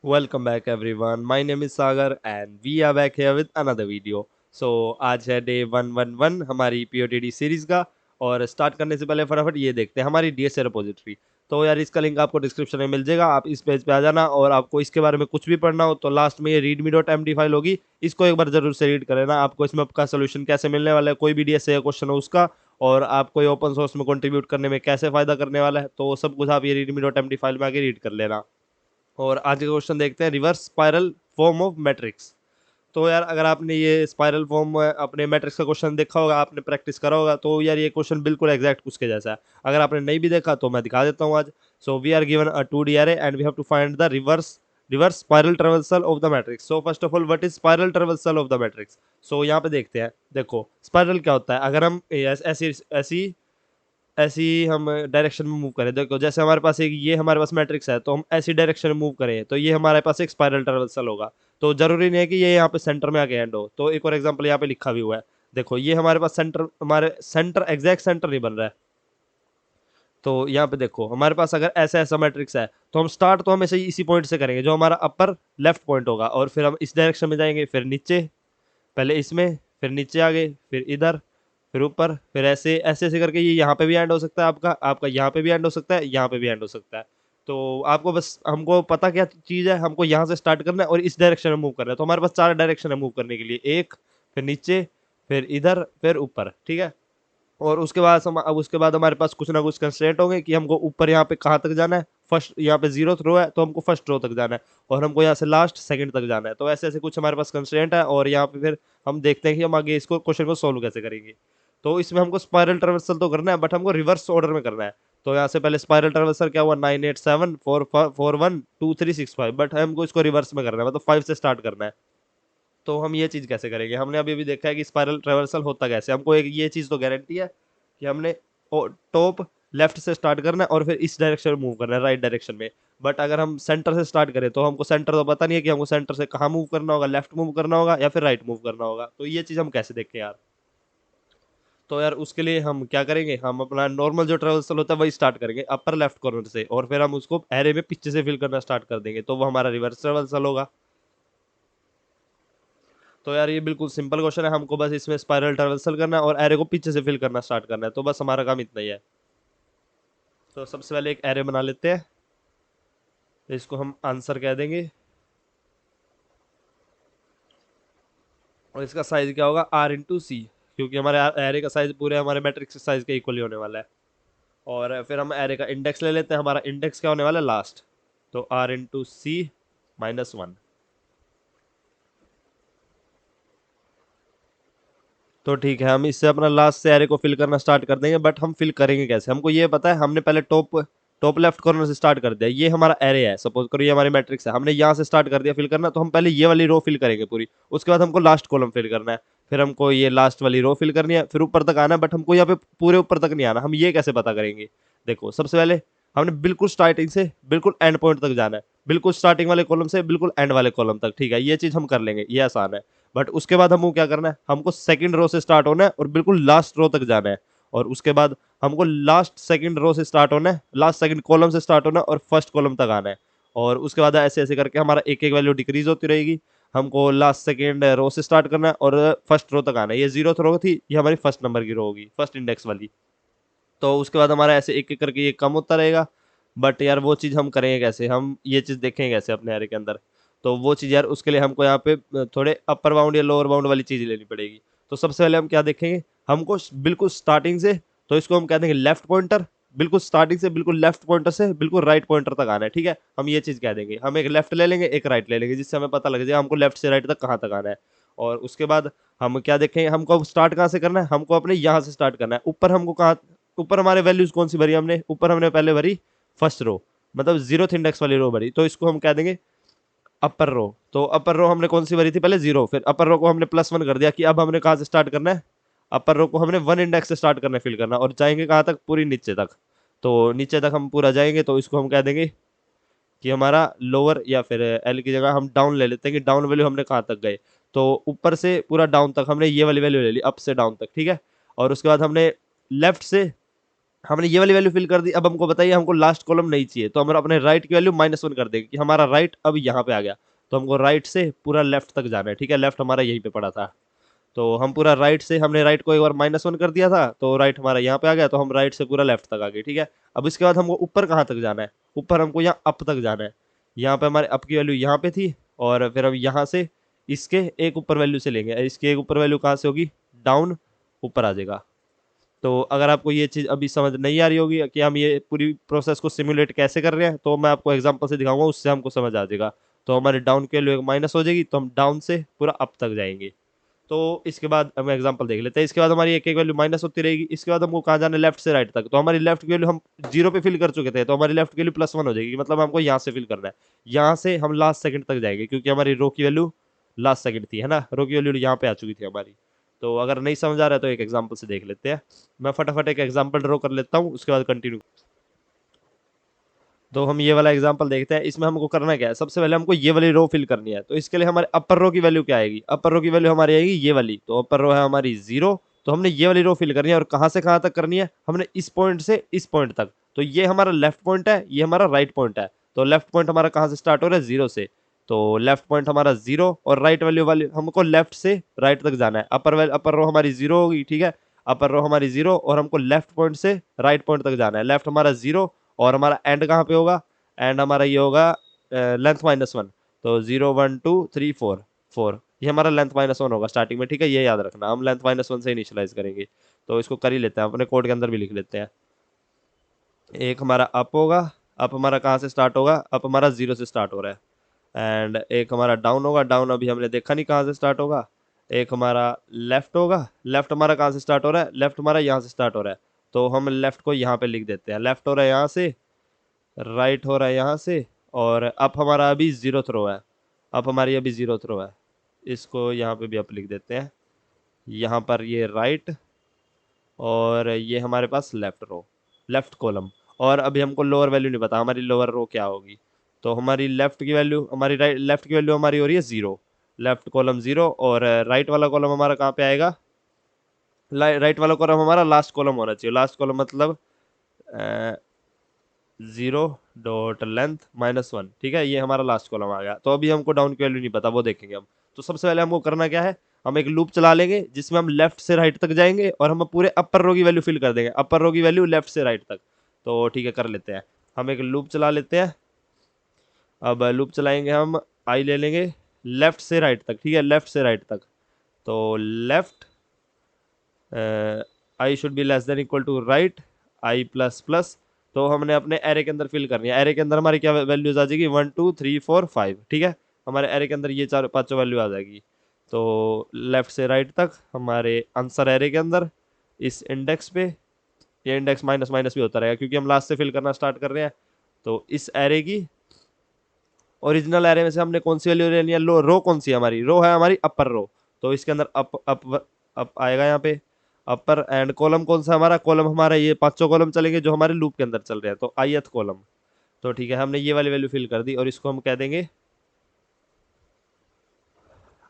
Welcome back everyone. My name is Sagar and we are back here with another video. So आज है day 111 हमारी POTD series का। और start करने से पहले फटाफट ये देखते हैं हमारी DSA रिपोजिटरी। तो यार इसका लिंक आपको डिस्क्रिप्शन में मिल जाएगा, आप इस पेज पे आ जाना और आपको इसके बारे में कुछ भी पढ़ना हो तो लास्ट में ये readme.md फाइल होगी, इसको एक बार जरूर से रीड कर लेना। आपको इसमें आपका सोल्यूशन कैसे मिलने वाला है, कोई भी DSA क्वेश्चन हो उसका, और आपको ये ओपन सोर्स में कंट्रीब्यूट करने में कैसे फायदा करने वाला है, तो सब कुछ आप ये readme.md फाइल में आके रीड कर लेना। और आज का क्वेश्चन देखते हैं, reverse spiral form of matrix. तो यार अगर आपने ये स्पाइरल फॉर्म अपने मैट्रिक्स का क्वेश्चन देखा होगा, आपने प्रैक्टिस करा होगा, तो यार ये क्वेश्चन बिल्कुल एग्जैक्ट उसके जैसा है। अगर आपने नहीं भी देखा तो मैं दिखा देता हूँ आज। So we are given a 2D array and we have to find the reverse spiral traversal of the matrix. So first of all what is spiral traversal of the matrix. So यहाँ पे देखते हैं, देखो spiral क्या होता है। अगर हम ऐसी ऐसी ऐसी हम डायरेक्शन में मूव करें, देखो जैसे हमारे पास एक ये हमारे पास मैट्रिक्स है, तो हम ऐसी डायरेक्शन में मूव करें तो ये हमारे पास एक स्पाइरल ट्रेवर्सल होगा। तो जरूरी नहीं है कि ये यहाँ पे सेंटर में आके एंड हो। तो एक और एग्जांपल यहाँ पे लिखा भी हुआ है, देखो ये हमारे पास सेंटर, हमारे सेंटर एग्जैक्ट सेंटर नहीं बन रहा है। तो यहाँ पे देखो हमारे पास अगर ऐसा ऐसा मैट्रिक्स है तो हम स्टार्ट तो हमेशा ही इसी पॉइंट से करेंगे जो हमारा अपर लेफ्ट पॉइंट होगा, और फिर हम इस डायरेक्शन में जाएंगे, फिर नीचे, पहले इसमें, फिर नीचे आ गए, फिर इधर, फिर ऊपर, फिर ऐसे ऐसे ऐसे करके ये यहाँ पे भी एंड हो सकता है, आपका आपका यहाँ पे भी एंड हो सकता है, यहाँ पे भी एंड हो सकता है। तो आपको बस, हमको पता क्या चीज़ है, हमको यहाँ से स्टार्ट करना है और इस डायरेक्शन में मूव करना है। तो हमारे पास चार डायरेक्शन है मूव करने के लिए, एक, फिर नीचे, फिर इधर, फिर ऊपर, ठीक है। और उसके बाद अब उसके बाद हमारे पास कुछ ना कुछ कंस्ट्रेंट होंगे कि हमको ऊपर यहाँ पे कहाँ तक जाना है। फर्स्ट यहाँ पे 0th रो है तो हमको फर्स्ट रो तक जाना है, और हमको यहाँ से लास्ट सेकंड तक जाना है। तो ऐसे ऐसे कुछ हमारे पास कंस्ट्रेंट है, और यहाँ पे फिर हम देखते हैं कि हम आगे इसको क्वेश्चन को सोल्व कैसे करेंगे। तो इसमें हमको स्पाइरल ट्रेवर्सल तो करना है, बट हमको रिवर्स ऑर्डर में करना है। तो यहाँ से पहले स्पाइरल ट्रेवर्सल क्या हुआ, 987 4 1 2 3 6 5, बट हमको इसको रिवर्स में करना है, मतलब 5 से स्टार्ट करना है। तो हम ये चीज़ कैसे करेंगे, हमने अभी भी देखा है कि स्पाइरल ट्रेवर्सल होता कैसे। हमको एक ये चीज़ तो गारंटी है कि हमने टॉप लेफ्ट से स्टार्ट करना है और फिर इस डायरेक्शन में मूव करना है, राइट डायरेक्शन में। बट अगर हम सेंटर से स्टार्ट करें तो हमको सेंटर तो पता नहीं है कि हमको सेंटर से कहाँ मूव करना होगा, लेफ्ट मूव करना होगा या फिर राइट मूव करना होगा। तो ये चीज़ हम कैसे देखें यार। तो यार उसके लिए हम क्या करेंगे, हम अपना नॉर्मल जो ट्रेवर्सल होता है वही स्टार्ट करेंगे अपर लेफ्ट कॉर्नर से, और फिर हम उसको एरे में पीछे से फिल करना स्टार्ट कर देंगे, तो वो हमारा रिवर्स ट्रेवर्सल होगा। तो यार ये बिल्कुल सिंपल क्वेश्चन है, हमको बस इसमें स्पाइरल ट्रेवर्सल करना है और एरे को पीछे से फिल करना स्टार्ट करना है, तो बस हमारा काम इतना ही है। तो सबसे पहले एक एरे बना लेते हैं, इसको हम आंसर कह देंगे, और इसका साइज क्या होगा, R/C, क्योंकि हमारे एरे का साइज पूरे हमारे मैट्रिक्स साइज के इक्वली होने वाला है। और फिर हम एरे का इंडेक्स ले लेते हैं, हमारा इंडेक्स क्या होने वाला है, लास्ट। तो R/C-1। तो ठीक है, हम इससे अपना लास्ट से एरे को फिल करना स्टार्ट कर देंगे, बट हम फिल करेंगे कैसे, हमको ये पता है। हमने पहले टॉप टॉप लेफ्ट कॉर्नर से स्टार्ट कर दिया, ये हमारा एरे है, सपोज करो ये हमारी मैट्रिक्स है, हमने यहाँ से स्टार्ट कर दिया फिल करना। तो हम पहले ये वाली रो फिल करेंगे पूरी, उसके बाद हमको लास्ट कॉलम फिल करना है, फिर हमको ये लास्ट वाली रो फिल करनी है, फिर ऊपर तक आना है, बट हमको यहाँ पे पूरे ऊपर तक नहीं आना। हम ये कैसे पता करेंगे, देखो सबसे पहले हमने बिल्कुल स्टार्टिंग से बिल्कुल एंड पॉइंट तक जाना है, बिल्कुल स्टार्टिंग वाले कॉलम से बिल्कुल एंड वाले कॉलम तक, ठीक है। ये चीज़ हम कर लेंगे, ये आसान है। बट उसके बाद हमको क्या करना है, हमको सेकंड रो से स्टार्ट होना है और बिल्कुल लास्ट रो तक जाना है, और उसके बाद हमको लास्ट सेकंड रो से स्टार्ट होना है, लास्ट सेकंड कॉलम से स्टार्ट होना है और फर्स्ट कॉलम तक आना है। और उसके बाद ऐसे ऐसे करके हमारा एक एक वैल्यू डिक्रीज होती रहेगी। हमको लास्ट सेकंड रो से स्टार्ट करना है और फर्स्ट रो तक आना है। ये 0th रो थी, ये हमारी फर्स्ट नंबर की रो होगी, फर्स्ट इंडेक्स वाली। तो उसके बाद हमारा ऐसे एक एक करके ये कम होता रहेगा। बट यार वो चीज़ हम करेंगे कैसे, हम ये चीज़ देखेंगे कैसे अपने एरे के अंदर। तो वो चीज़ यार उसके लिए हमको यहाँ पे थोड़े अपर बाउंड या लोअर बाउंड वाली चीज़ लेनी पड़ेगी। तो सबसे पहले हम क्या देखेंगे, हमको बिल्कुल स्टार्टिंग से, तो इसको हम कह देंगे लेफ्ट पॉइंटर, बिल्कुल स्टार्टिंग से बिल्कुल लेफ्ट पॉइंटर से बिल्कुल राइट पॉइंटर तक आना है, ठीक है। हम ये चीज़ कह देंगे, हम एक लेफ्ट ले लेंगे एक राइट ले लेंगे, जिससे हमें पता लग जाएगा हमको लेफ्ट से राइट तक कहाँ तक आना है। और उसके बाद हम क्या देखेंगे, हमको स्टार्ट कहाँ से करना है, हमको अपने यहाँ से स्टार्ट करना है। ऊपर हमको कहाँ, ऊपर हमारे वैल्यूज कौन सी भरी हमने, ऊपर हमने पहले भरी फर्स्ट रो, मतलब 0th इंडेक्स वाली रो भरी, तो इसको हम कह देंगे अपर रो। तो अपर रो हमने कौन सी भरी थी पहले, 0, फिर अपर रो को हमने +1 कर दिया कि अब हमने कहाँ से स्टार्ट करना है, अपर रो को हमने 1 इंडेक्स से स्टार्ट करना है, फिल करना, और जाएंगे कहाँ तक, पूरी नीचे तक। तो नीचे तक हम पूरा जाएंगे, तो इसको हम कह देंगे कि हमारा लोअर, या फिर एल की जगह हम डाउन ले लेते हैं कि डाउन वैल्यू हमने कहाँ तक गए। तो ऊपर से पूरा डाउन तक हमने ये वाली वैल्यू ले ली, अप से डाउन तक, ठीक है। और उसके बाद हमने लेफ्ट से हमने ये वाली वैल्यू फिल कर दी। अब हमको बताइए हमको लास्ट कॉलम नहीं चाहिए, तो हम अपने राइट की वैल्यू -1 कर देंगे कि हमारा राइट अब यहाँ पे आ गया। तो हमको राइट से पूरा लेफ्ट तक जाना है, ठीक है। लेफ्ट हमारा यहीं पे पड़ा था, तो हम पूरा राइट से, हमने राइट को एक बार -1 कर दिया था, तो राइट हमारा यहाँ पे आ गया, तो हम राइट से पूरा लेफ्ट तक आ गए, ठीक है। अब इसके बाद हमको ऊपर कहाँ तक जाना है? ऊपर हमको यहाँ अप तक जाना है। यहाँ पे हमारे अप की वैल्यू यहाँ पे थी, और फिर हम यहाँ से इसके एक ऊपर वैल्यू से लेंगे। इसकी एक ऊपर वैल्यू कहाँ से होगी? डाउन, ऊपर आ जाएगा। तो अगर आपको ये चीज़ अभी समझ नहीं आ रही होगी कि हम ये पूरी प्रोसेस को सिमुलेट कैसे कर रहे हैं, तो मैं आपको एग्जांपल से दिखाऊंगा, उससे हमको समझ आ जाएगा। तो हमारे डाउन के लिए माइनस हो जाएगी, तो हम डाउन से पूरा अप तक जाएंगे। तो इसके बाद हम एग्जांपल देख लेते हैं। इसके बाद हमारी एक एक वैल्यू माइनस होती रहेगी। इसके बाद हमको कहाँ जाना है? लेफ्ट से राइट तक। तो हमारी लेफ्ट की वैल्यू हम 0 पे फिल कर चुके थे, तो हमारी लेफ्ट की वैल्यू +1 हो जाएगी, मतलब हमको यहाँ से फिल करना है। यहाँ से हम लास्ट सेकंड तक जाएंगे, क्योंकि हमारी रो की वैल्यू लास्ट सेकंड थी, है ना। रो की वैल्यू यहाँ पे आ चुकी थी हमारी। तो अगर नहीं समझ आ रहा है तो एक एग्जाम्पल से देख लेते हैं। मैं फटाफट एक एग्जाम्पल ड्रॉ कर लेता हूँ, उसके बाद कंटिन्यू। तो हम ये वाला एग्जांपल देखते हैं। इसमें हमको करना क्या है? सबसे पहले हमको ये वाली रो फिल करनी है। तो इसके लिए हमारे अपर रो की वैल्यू क्या आएगी? अपर रो की वैल्यू हमारी आएगी ये वाली। तो अपर रो है हमारी 0। तो हमने ये वाली रो फिल करनी है, और कहाँ से कहाँ तक करनी है? हमने इस पॉइंट से इस पॉइंट तक। तो ये हमारा लेफ्ट पॉइंट है, ये हमारा राइट पॉइंट है। तो लेफ्ट पॉइंट हमारा कहाँ से स्टार्ट हो रहा है? 0 से। तो लेफ्ट पॉइंट हमारा 0, और राइट वैल्यू वाली हमको लेफ्ट से राइट तक जाना है। अपर रो हमारी 0 होगी, ठीक है। अपर रो हमारी 0, और हमको लेफ्ट पॉइंट से राइट पॉइंट तक जाना है। लेफ्ट हमारा 0, और हमारा एंड कहाँ पे होगा? एंड हमारा ये होगा लेंथ -1। तो 0 1 2 3 4 4, ये हमारा लेंथ -1 होगा स्टार्टिंग में, ठीक है। ये याद रखना, हम लेंथ -1 से इनिशियलाइज करेंगे। तो इसको कर ही लेते हैं, अपने कोड के अंदर भी लिख लेते हैं। एक हमारा अप होगा। अप हमारा कहाँ से स्टार्ट होगा? अप हमारा 0 से स्टार्ट हो रहा है। एंड एक हमारा डाउन होगा। डाउन अभी हमने देखा नहीं कहाँ से स्टार्ट होगा। एक हमारा लेफ्ट होगा। लेफ्ट हमारा कहाँ से स्टार्ट हो रहा है? लेफ्ट हमारा यहाँ से स्टार्ट हो रहा है। तो हम लेफ्ट को यहाँ पे लिख देते हैं। लेफ्ट हो रहा है यहाँ से, राइट हो रहा है यहाँ से, और अप हमारा अभी 0th रो है। अप हमारी अभी 0th रो है। इसको यहाँ पे भी अप लिख देते हैं। यहाँ पर ये राइट, और ये हमारे पास लेफ्ट रो, लेफ्ट कॉलम। और अभी हमको लोअर वैल्यू नहीं पता, हमारी लोअर रो क्या होगी। तो हमारी लेफ्ट की वैल्यू, हमारी राइट लेफ्ट की वैल्यू हमारी हो रही है 0। लेफ्ट कॉलम 0, और राइट वाला कॉलम हमारा कहाँ पे आएगा? राइट वाला कॉलम हमारा लास्ट कॉलम होना चाहिए। लास्ट कॉलम मतलब 0.लेंथ -1, ठीक है। ये हमारा लास्ट कॉलम आ गया। तो अभी हमको डाउन की वैल्यू नहीं पता, वो देखेंगे हम। तो सबसे पहले हमको करना क्या है? हम एक लूप चला लेंगे, जिसमें हम लेफ्ट से राइट तक जाएंगे, और हम पूरे अपर रो की वैल्यू फिल कर देंगे। अपर रो की वैल्यू लेफ्ट से राइट तक। तो ठीक है, कर लेते हैं। हम एक लूप चला लेते हैं। अब लूप चलाएंगे हम, आई ले लेंगे लेफ्ट से राइट तक, ठीक है। लेफ्ट से राइट तक। तो left I should be less than equal to right I plus plus. तो हमने अपने एरे के अंदर फिल करनी है। एरे के अंदर हमारी क्या वैल्यूज आ जाएगी? 1 2 3 4 5, ठीक है। हमारे एरे के अंदर ये चार पांचों वैल्यू आ जाएगी। तो लेफ्ट से राइट तक हमारे आंसर एरे के अंदर इस इंडेक्स पे, ये इंडेक्स माइनस माइनस भी होता रहेगा, क्योंकि हम लास्ट से फिल करना स्टार्ट कर रहे हैं। तो इस एरे की ओरिजिनल एरे में से हमने कौन सी वैल्यू लेनी है? रो कौन सी है हमारी? रो है हमारी अपर रो। तो इसके अंदर अप अप अप आएगा यहाँ पे अपर। एंड कॉलम कौन सा हमारा? कॉलम हमारा ये पांचों कॉलम चलेंगे जो हमारे लूप के अंदर चल रहे हैं। तो ith कॉलम। तो ठीक है, हमने ये वाली वैल्यू फिल कर दी, और इसको हम कह देंगे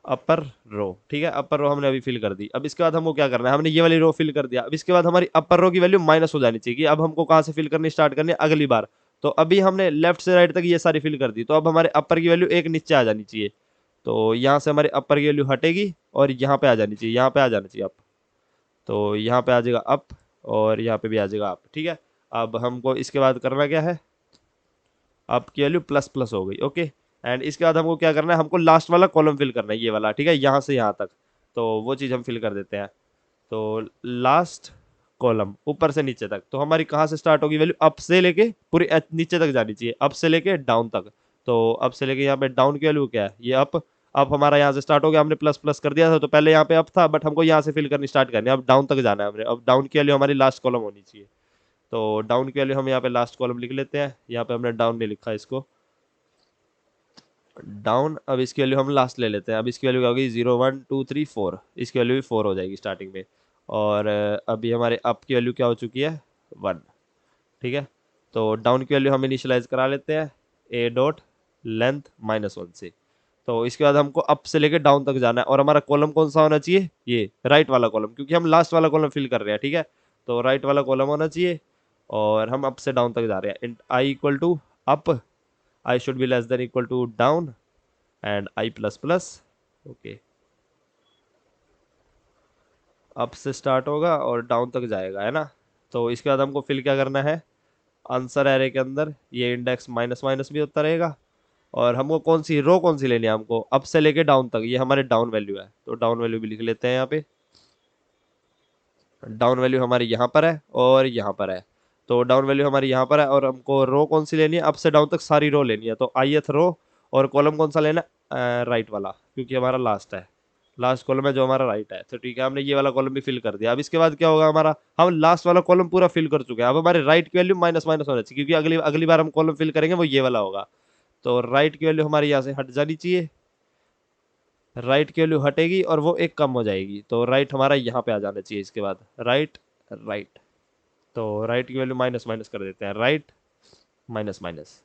अपर रो, ठीक है। अपर रो हमने अभी फिल कर दी। अब इसके बाद हमको क्या करना है? हमने ये वाली रो फिल कर दिया। अब इसके बाद हमारी अपर रो की वैल्यू माइनस हो जानी चाहिए। अब हमको कहाँ से फिल करनी स्टार्ट करनी है अगली बार? तो अभी हमने लेफ्ट से राइट तक ये सारी फिल कर दी, तो अब हमारे अपर की वैल्यू एक नीचे आ जानी चाहिए। तो यहाँ से हमारे अपर की वैल्यू हटेगी, और यहाँ पे आ जानी चाहिए, यहाँ पे आ जाना चाहिए अप। तो यहाँ पे आ जाएगा अप, और यहाँ पे भी आ जाएगा अप, ठीक है। अब हमको इसके बाद करना क्या है? अप की वैल्यू प्लस प्लस हो गई, ओके। एंड इसके बाद हमको क्या करना है? हमको लास्ट वाला कॉलम फिल करना है, ये वाला, ठीक है, यहाँ से यहाँ तक। तो वो चीज़ हम फिल कर देते हैं। तो लास्ट कॉलम ऊपर से नीचे तक। तो हमारी कहाँ से स्टार्ट होगी वैल्यू? अप से लेके पूरी नीचे तक जानी चाहिए, अप से लेके डाउन तक। तो अप से लेके यहाँ पे डाउन की वैल्यू क्या है? ये अप। अप हमारा यहाँ से स्टार्ट हो गया, हमने प्लस प्लस कर दिया था, तो पहले यहाँ पे अप था, बट हमको यहाँ से फिल करनी स्टार्ट करनी है। अब डाउन तक जाना है हमने। अब डाउन की वैल्यू हमारी लास्ट कॉलम होनी चाहिए। तो डाउन की वैल्यू हम यहाँ पे लास्ट कॉलम लिख लेते हैं। यहाँ पे हमने डाउन नहीं लिखा इसको, डाउन। अब इसकी वैल्यू हम लास्ट ले लेते हैं। अब इसकी वैल्यू क्या होगी? 0 1 2 3 4। इसकी वैल्यू भी 4 हो जाएगी स्टार्टिंग में। और अभी हमारे अप की वैल्यू क्या हो चुकी है? 1, ठीक है। तो डाउन की वैल्यू हम इनिशियलाइज करा लेते हैं ए डॉट लेंथ -1 से। तो इसके बाद हमको अप से लेकर डाउन तक जाना है, और हमारा कॉलम कौन सा होना चाहिए? ये राइट वाला कॉलम, क्योंकि हम लास्ट वाला कॉलम फिल कर रहे हैं, ठीक है। तो राइट वाला कॉलम होना चाहिए। और हम अप से डाउन तक जा रहे हैं। Int I equal to up, I should be less than equal to down, and I plus plus. Okay, up से स्टार्ट होगा और डाउन तक जाएगा, है ना। तो इसके बाद हमको फिल क्या करना है, आंसर एरे के अंदर ये इंडेक्स माइनस माइनस भी होता रहेगा। और हमको कौन सी रो कौन सी लेनी है, हमको अप से लेके डाउन तक, ये हमारे डाउन वैल्यू है, तो डाउन वैल्यू भी लिख लेते हैं यहाँ पे। डाउन वैल्यू हमारी यहाँ पर है और यहाँ पर है, तो डाउन वैल्यू हमारी यहाँ पर है और हमको रो कौन सी लेनी है, अप से डाउन तक सारी रो लेनी है। तो ith रो और कॉलम कौन सा लेना है, राइट वाला, क्योंकि हमारा लास्ट है, लास्ट कॉलम है जो हमारा राइट है। तो ठीक है, हमने ये वाला कॉलम भी फिल कर दिया। अब इसके बाद क्या होगा हमारा, हम लास्ट वाला कॉलम पूरा फिल कर चुके हैं। अब हमारे राइट की वैल्यू माइनस माइनस होना चाहिए, क्योंकि अगली अगली बार हम कॉलम फिल करेंगे वो ये वाला होगा। तो राइट की वैल्यू हमारी यहाँ से हट जानी चाहिए, राइट की वैल्यू हटेगी और वो एक कम हो जाएगी, तो राइट हमारा यहाँ पे आ जाना चाहिए। इसके बाद राइट, राइट, तो राइट की वैल्यू माइनस माइनस कर देते हैं, राइट माइनस माइनस।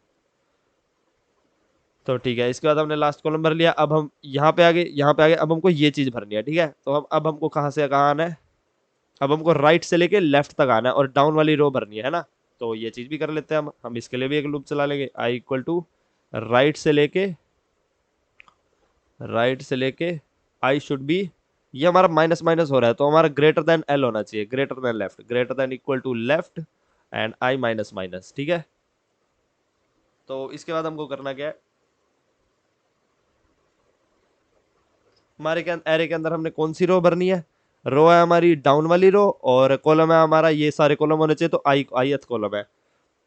तो ठीक है, इसके बाद हमने लास्ट कॉलम भर लिया। अब हम यहाँ पे आगे, यहाँ पे आगे अब हमको ये चीज़ भरनी है, ठीक है। तो हम अब हमको कहाँ से कहाँ आना है, अब हमको राइट से लेके लेफ्ट तक आना है और डाउन वाली रो भरनी है ना। तो ये चीज़ भी कर लेते हैं हम इसके लिए भी एक लूप चला लेंगे, आई इक्वल टू राइट से लेके, राइट से लेके आई शुड बी, ये हमारा माइनस माइनस हो रहा है तो हमारा ग्रेटर देन एल होना चाहिए, greater than left, greater than equal to left and I minus minus, ठीक है। तो इसके बाद हमको करना क्या है, हमारे के एरे के अंदर हमने कौन सी रो भरनी है, रो है हमारी डाउन वाली रो और कॉलम है हमारा, ये सारे कॉलम होने चाहिए, तो ith कॉलम है।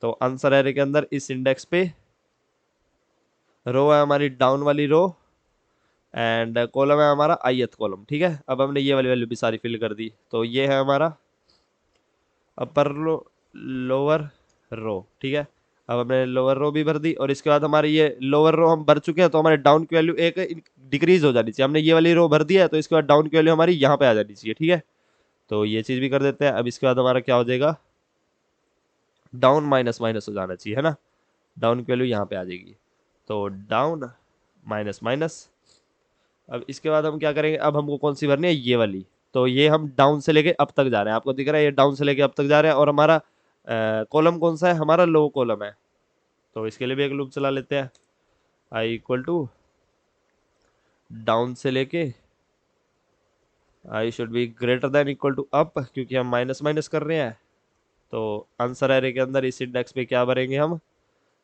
तो आंसर एरे के अंदर इस इंडेक्स पे रो है हमारी डाउन वाली रो एंड कॉलम है हमारा ith कॉलम, ठीक है। अब हमने ये वाली वैल्यू भी सारी फिल कर दी, तो ये है हमारा अपर रो, लोअर रो, ठीक है। अब हमने लोअर रो भी भर दी और इसके बाद हमारी ये लोअर रो हम भर चुके हैं, तो हमारे डाउन की वैल्यू एक डिक्रीज हो जानी चाहिए। हमने ये वाली रो भर दिया है तो इसके बाद डाउन की वैल्यू हमारी यहाँ पे आ जानी चाहिए, ठीक है। तो ये चीज़ भी कर देते हैं। अब इसके बाद हमारा क्या हो जाएगा, डाउन माइनस माइनस हो जाना चाहिए, है ना। डाउन की वैल्यू यहाँ पे आ जाएगी, तो डाउन माइनस माइनस। अब इसके बाद हम क्या करेंगे, अब हमको कौन सी भरनी है, ये वाली। तो ये हम डाउन से लेके अब तक जा रहे हैं, आपको दिख रहा है ये डाउन से लेके अब तक जा रहे हैं और हमारा कॉलम कौन सा है, हमारा लो कॉलम है। तो इसके लिए भी एक लूप चला लेते हैं, आई इक्वल टू डाउन से लेके I should be greater than equal to up, क्योंकि हम माइनस माइनस कर रहे हैं। तो आंसर एरे के अंदर इस इंडेक्स पे क्या भरेंगे हम,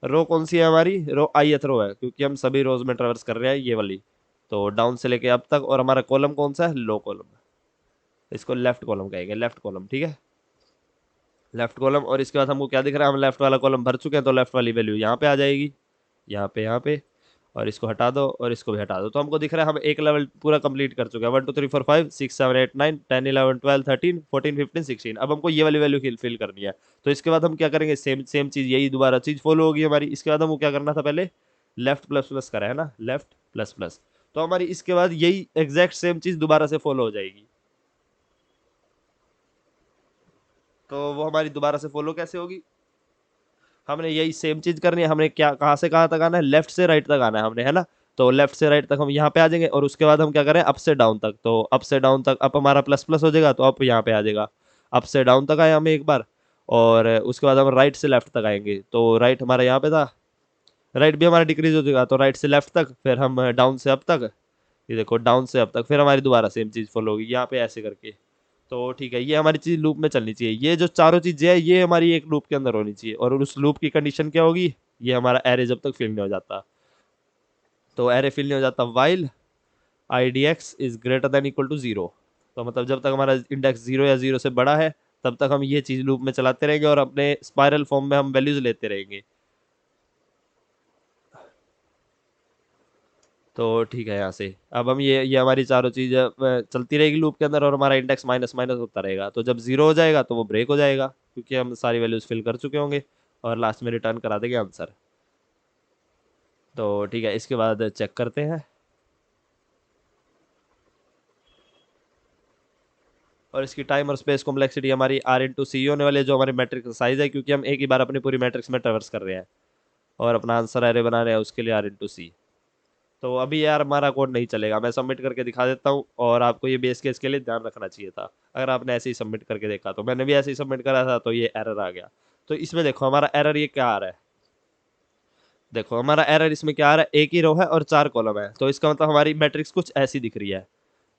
रो कौन सी है हमारी, रो ith रो है, क्योंकि हम सभी रोज में ट्रेवर्स कर रहे हैं ये वाली। तो डाउन से लेके अब तक, और हमारा कॉलम कौन सा है, लो कॉलम, इसको लेफ्ट कॉलम कहेंगे, लेफ्ट कॉलम, ठीक है, लेफ्ट कॉलम। और इसके बाद हमको क्या दिख रहा है, हम लेफ्ट वाला कॉलम भर चुके हैं, तो लेफ्ट वाली वैल्यू यहाँ पे आ जाएगी, यहाँ पे, यहाँ पे। और इसको हटा दो और इसको भी हटा दो, तो हमको दिख रहा है हम एक लेवल पूरा कंप्लीट कर चुके हैं, 1 2 3 4 5 6 7 8 9 10 11 12 13 14 15 16। अब हमको ये वाली वैल्यू फिल करनी है। तो इसके बाद हम क्या करेंगे, सेम सेम चीज़, यही दोबारा चीज़ फॉलो होगी हमारी। इसके बाद हमको क्या करना था, पहले लेफ्ट प्लस प्लस करा है ना, लेफ्ट प्लस प्लस, तो हमारी इसके बाद यही एग्जैक्ट सेम चीज़ दोबारा से फॉलो हो जाएगी। तो वो हमारी दोबारा से फॉलो कैसे होगी, हमने यही सेम चीज करनी है। हमने क्या, कहाँ से कहाँ तक आना है, लेफ्ट से राइट तक आना है हमने, है ना। तो लेफ्ट से राइट तक हम यहाँ पे आ जाएंगे और उसके बाद हम क्या करें, अप से डाउन तक। तो अप से डाउन तक अप हमारा प्लस प्लस हो जाएगा, तो अप यहाँ पे आ जाएगा। अप से डाउन तक आए हम एक बार, और उसके बाद हम राइट से लेफ्ट तक आएंगे। तो राइट हमारा यहाँ पे था, राइट भी हमारा डिक्रीज हो जाएगा, तो राइट से लेफ्ट तक, फिर हम डाउन से अप तक, ये देखो डाउन से अप तक, फिर हमारी दोबारा सेम चीज़ फॉलो होगी यहाँ पे ऐसे करके। तो ठीक है, ये हमारी चीज़ लूप में चलनी चाहिए, ये जो चारों चीज़ें है ये हमारी एक लूप के अंदर होनी चाहिए। और उस लूप की कंडीशन क्या होगी, ये हमारा एरे जब तक फिल नहीं हो जाता, तो एरे फिल नहीं हो जाता while I D X is greater than equal to zero. तो मतलब जब तक हमारा इंडेक्स जीरो या जीरो से बड़ा है तब तक हम ये चीज़ लूप में चलाते रहेंगे और अपने स्पाइरल फॉर्म में हम वैल्यूज लेते रहेंगे। तो ठीक है, यहाँ से अब हम ये हमारी चारों चीज़ चलती रहेगी लूप के अंदर और हमारा इंडेक्स माइनस माइनस होता रहेगा। तो जब जीरो हो जाएगा तो वो ब्रेक हो जाएगा, क्योंकि हम सारी वैल्यूज फिल कर चुके होंगे और लास्ट में रिटर्न करा देंगे आंसर। तो ठीक है, इसके बाद चेक करते हैं। और इसकी टाइम और स्पेस कॉम्प्लेक्सिटी हमारी R/C होने वाली है, जो हमारी मैट्रिक्स साइज है, क्योंकि हम एक ही बार अपनी पूरी मैट्रिक्स में ट्रेवर्स कर रहे हैं और अपना आंसर एरे बना रहे हैं, उसके लिए R/C। तो अभी यार हमारा कोड नहीं चलेगा, मैं सबमिट करके दिखा देता हूँ, और आपको ये बेस केस के लिए ध्यान रखना चाहिए था। अगर आपने ऐसे ही सबमिट करके देखा, तो मैंने भी ऐसे ही सबमिट करा था तो ये एरर आ गया। तो इसमें देखो हमारा एरर ये क्या आ रहा है, देखो हमारा एरर इसमें क्या आ रहा है, एक ही रो है और 4 कॉलम है, तो इसका मतलब हमारी मैट्रिक्स कुछ ऐसी दिख रही है,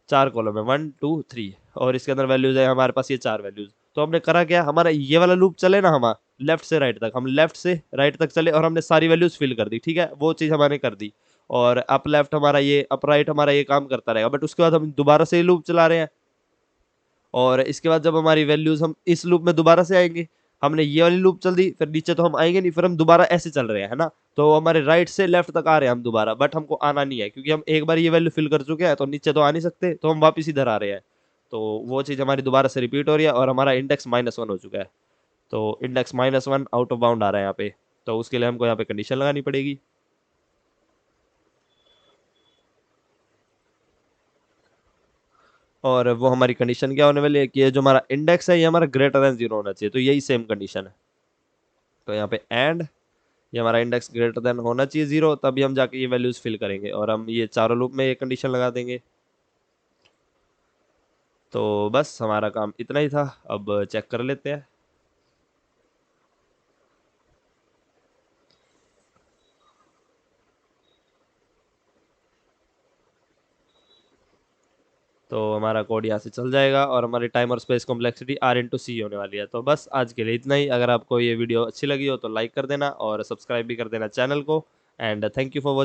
4 कॉलम है 1 2 3 और इसके अंदर वैल्यूज है हमारे पास ये 4 वैल्यूज। तो हमने करा क्या, हमारा ये वाला लूप चले ना, हमारा लेफ्ट से राइट तक, हम लेफ्ट से राइट तक चले और हमने सारी वैल्यूज फिल कर दी, ठीक है, वो चीज हमारे कर दी। और अप लेफ्ट हमारा ये, अप राइट हमारा ये काम करता रहेगा, बट उसके बाद हम दोबारा से ये लूप चला रहे हैं। और इसके बाद जब हमारी वैल्यूज, हम इस लूप में दोबारा से आएंगे, हमने ये वाली लूप चल दी, फिर नीचे तो हम आएंगे नहीं, फिर हम दोबारा ऐसे चल रहे हैं, है ना। तो हमारे राइट से लेफ्ट तक आ रहे हैं हम दोबारा, बट हमको आना नहीं है क्योंकि हम एक बार ये वैल्यू फिल कर चुके हैं, तो नीचे तो आ नहीं सकते, तो हम वापस इधर आ रहे हैं। तो वो चीज़ हमारी दोबारा से रिपीट हो रही है और हमारा इंडेक्स -1 हो चुका है। तो इंडेक्स -1 आउट ऑफ बाउंड आ रहा है यहाँ पे, तो उसके लिए हमको यहाँ पे कंडीशन लगानी पड़ेगी। और वो हमारी कंडीशन क्या होने वाली है कि ये जो हमारा इंडेक्स है ये हमारा ग्रेटर देन 0 होना चाहिए, तो यही सेम कंडीशन है। तो यहाँ पे एंड, ये हमारा इंडेक्स ग्रेटर देन होना चाहिए 0, तभी हम जाके ये वैल्यूज फिल करेंगे और हम ये चारों लूप में ये कंडीशन लगा देंगे। तो बस हमारा काम इतना ही था, अब चेक कर लेते हैं। तो हमारा कोड यहाँ से चल जाएगा और हमारी टाइम और स्पेस कॉम्प्लेक्सिटी R/C होने वाली है। तो बस आज के लिए इतना ही। अगर आपको ये वीडियो अच्छी लगी हो तो लाइक कर देना और सब्सक्राइब भी कर देना चैनल को। And thank you for